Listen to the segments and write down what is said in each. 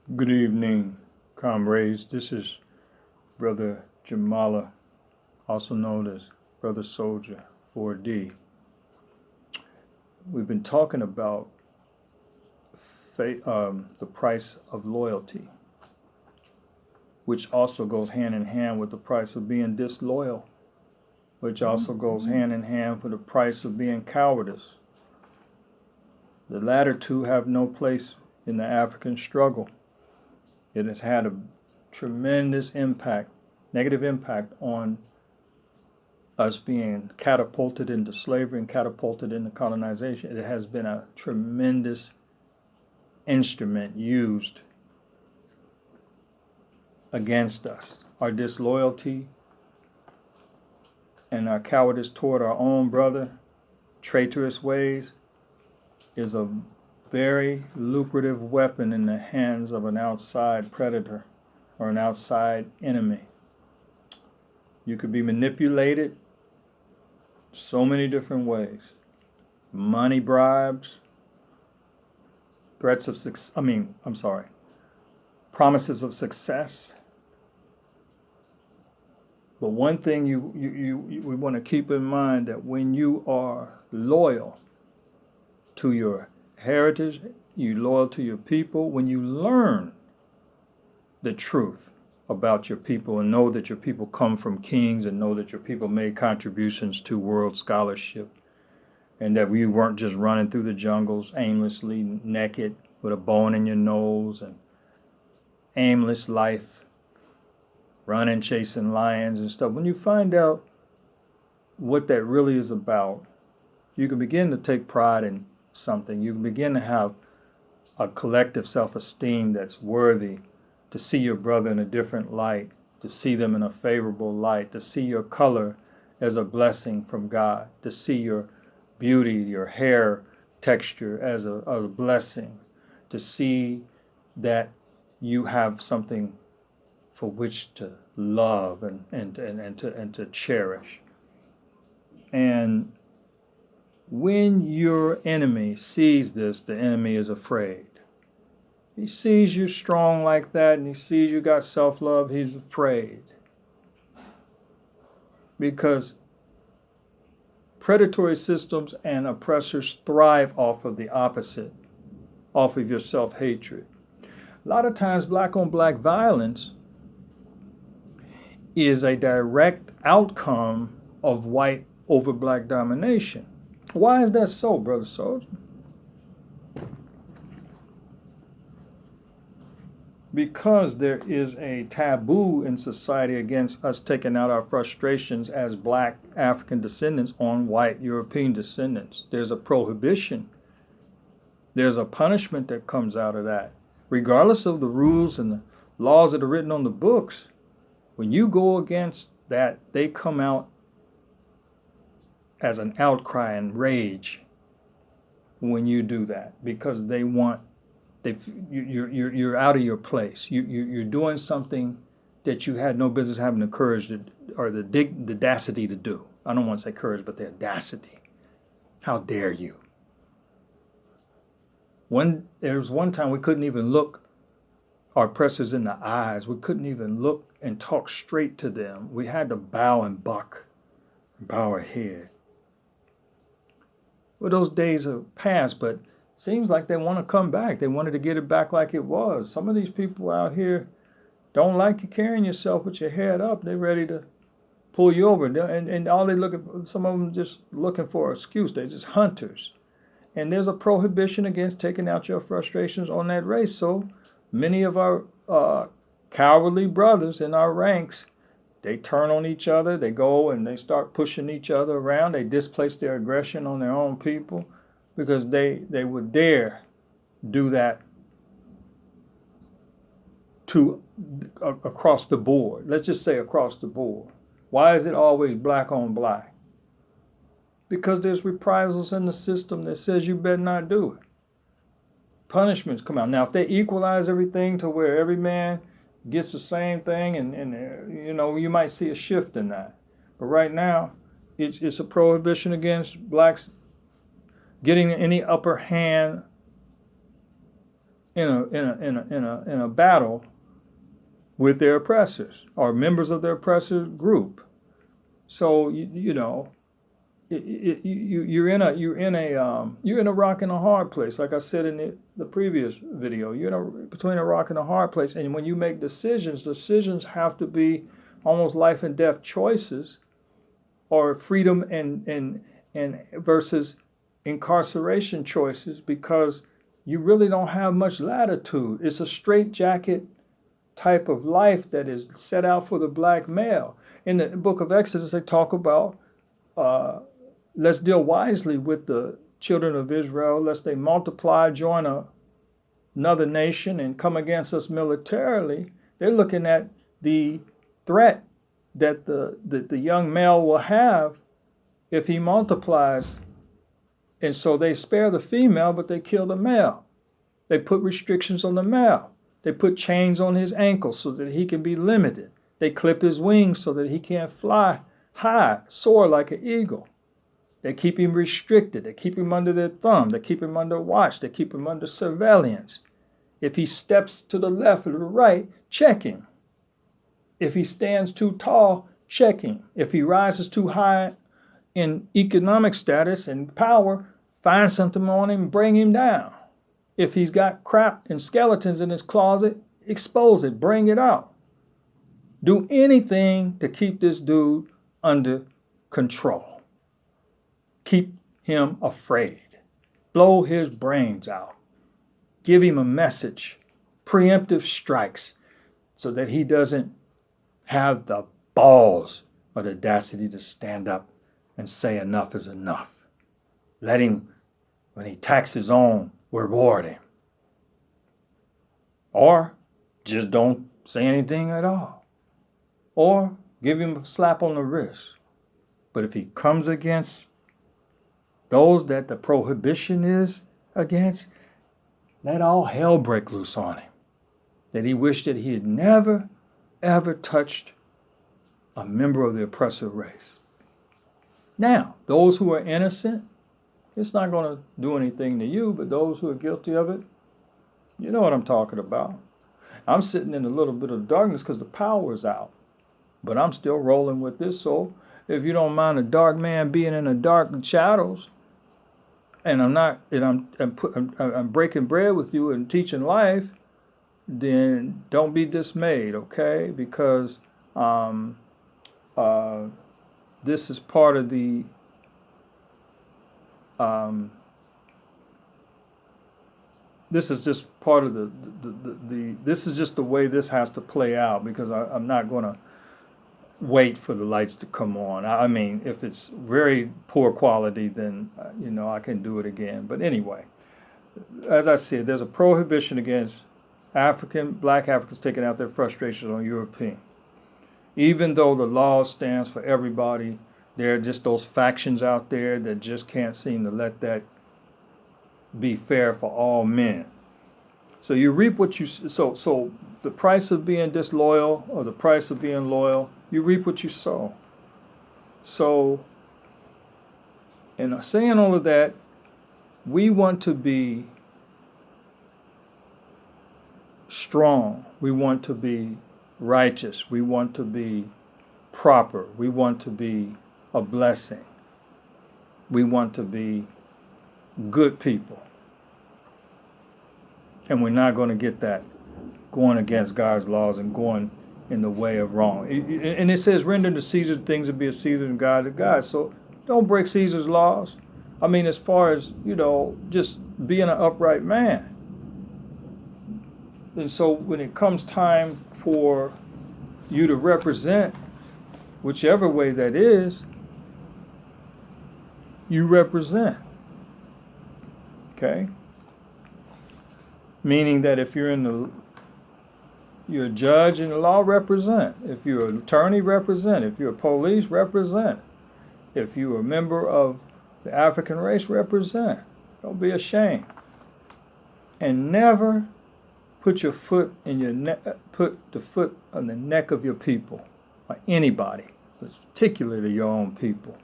Good evening, comrades. This is Brother Jamala, also known as Brother Soldier 4D. We've been talking about the price of loyalty, which also goes hand in hand with the price of being disloyal, which also goes hand in hand with the price of being cowardice. The latter two have no place in the African struggle. It has had a tremendous impact, negative impact on us being catapulted into slavery and catapulted into colonization. It has been a tremendous instrument used against us. Our disloyalty and our cowardice toward our own brother, traitorous ways, is a very lucrative weapon in the hands of an outside predator or an outside enemy. You could be manipulated so many different ways. Money bribes, threats of promises of success. But one thing we want to keep in mind, that when you are loyal to your heritage, you loyal to your people, when you learn the truth about your people and know that your people come from kings and know that your people made contributions to world scholarship and that we weren't just running through the jungles aimlessly naked with a bone in your nose and aimless life, running, chasing lions and stuff. When you find out what that really is about, you can begin to take pride in something. You begin to have a collective self-esteem that's worthy to see your brother in a different light, to see them in a favorable light, to see your color as a blessing from God, to see your beauty, your hair texture as a blessing, to see that you have something for which to love and to cherish. And when your enemy sees this, the enemy is afraid. He sees you strong like that and he sees you got self-love, he's afraid. Because predatory systems and oppressors thrive off of the opposite, off of your self-hatred. A lot of times black on black violence is a direct outcome of white over black domination. Why is that so, Brother Soldier? Because there is a taboo in society against us taking out our frustrations as black African descendants on white European descendants. There's a prohibition. There's a punishment that comes out of that. Regardless of the rules and the laws that are written on the books, when you go against that, they come out as an outcry and rage when you do that, because you're out of your place. You're doing something that you had no business having the courage to, or the audacity to do. I don't want to say courage, but the audacity. How dare you? There was one time we couldn't even look our oppressors in the eyes. We couldn't even look and talk straight to them. We had to bow and buck, bow our head. Well, those days have passed, but seems like they want to come back. They wanted to get it back like it was. Some of these people out here don't like you carrying yourself with your head up. They're ready to pull you over. And all they look at, some of them just looking for an excuse. They're just hunters. And there's a prohibition against taking out your frustrations on that race. So many of our cowardly brothers in our ranks, they turn on each other. They go and they start pushing each other around. They displace their aggression on their own people, because they would dare do that to across the board. Let's just say across the board. Why is it always black on black? Because there's reprisals in the system that says you better not do it. Punishments come out. Now, if they equalize everything to where every man gets the same thing, and you might see a shift in that. But right now, it's a prohibition against blacks getting any upper hand in a battle with their oppressors or members of their oppressor group. So you're in a rock and a hard place. Like I said in the previous video, you're between a rock and a hard place. And when you make decisions have to be almost life and death choices, or freedom and versus incarceration choices, because you really don't have much latitude. It's a straitjacket type of life that is set out for the black male. In the book of Exodus, they talk about let's deal wisely with the children of Israel, lest they multiply, join another nation, and come against us militarily. They're looking at the threat that the young male will have if he multiplies. And so they spare the female, but they kill the male. They put restrictions on the male. They put chains on his ankles so that he can be limited. They clip his wings so that he can't fly high, soar like an eagle. They keep him restricted. They keep him under their thumb. They keep him under watch. They keep him under surveillance. If he steps to the left or the right, check him. If he stands too tall, check him. If he rises too high in economic status and power, find something on him and bring him down. If he's got crap and skeletons in his closet, expose it, bring it out. Do anything to keep this dude under control. Keep him afraid. Blow his brains out. Give him a message. Preemptive strikes so that he doesn't have the balls or the audacity to stand up and say enough is enough. Let him, when he attacks his own, reward him. Or just don't say anything at all. Or give him a slap on the wrist. But if he comes against those that the prohibition is against, let all hell break loose on him. That he wished that he had never, ever touched a member of the oppressive race. Now, those who are innocent, it's not going to do anything to you, but those who are guilty of it, you know what I'm talking about. I'm sitting in a little bit of darkness because the power is out, but I'm still rolling with this. So if you don't mind a dark man being in the dark shadows, and I'm breaking bread with you and teaching life, then don't be dismayed, okay? Because this is part of the this is just part of the this is just the way this has to play out, because I'm not going to wait for the lights to come on. I mean, if it's very poor quality, then I can do it again. But anyway, as I said, there's a prohibition against black Africans taking out their frustrations on European. Even though the law stands for everybody, there are just those factions out there that just can't seem to let that be fair for all men. So you reap what you so the price of being disloyal, or the price of being loyal, you reap what you sow. So, in saying all of that, we want to be strong. We want to be righteous. We want to be proper. We want to be a blessing. We want to be good people. And we're not going to get that going against God's laws and going in the way of wrong. And it says, render to Caesar things that be of Caesar and God to God. So don't break Caesar's laws. I mean, as far as, just being an upright man. And so when it comes time for you to represent, whichever way that is, you represent. Okay? Meaning that if you're a judge in the law, represent. If you're an attorney, represent. If you're a police, represent. If you're a member of the African race, represent. Don't be ashamed. And never put your foot in put the foot on the neck of your people, or anybody, particularly your own people.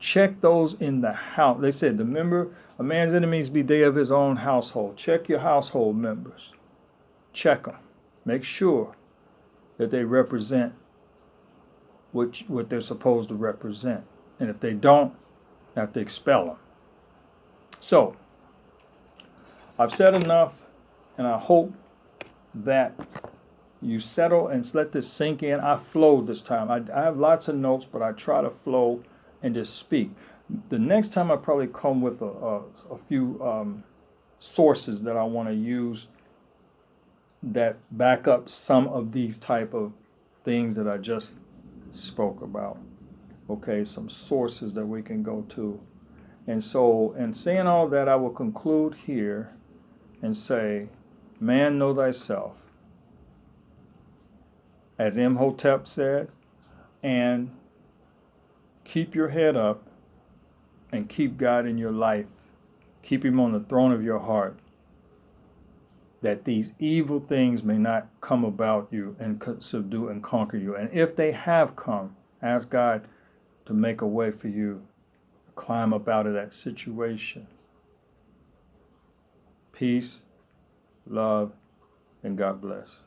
Check those in the house. They said, a man's enemies be they of his own household. Check your household members. Check them. Make sure that they represent what they're supposed to represent. And if they don't, you have to expel them. So, I've said enough, and I hope that you settle and let this sink in. I flowed this time. I have lots of notes, but I try to flow and just speak. The next time I probably come with a few sources that I want to use that back up some of these type of things that I just spoke about. Okay, some sources that we can go to. And so, in saying all that, I will conclude here and say, man, know thyself. As Imhotep said, and keep your head up and keep God in your life. Keep him on the throne of your heart, that these evil things may not come about you and subdue and conquer you. And if they have come, ask God to make a way for you to climb up out of that situation. Peace, love, and God bless.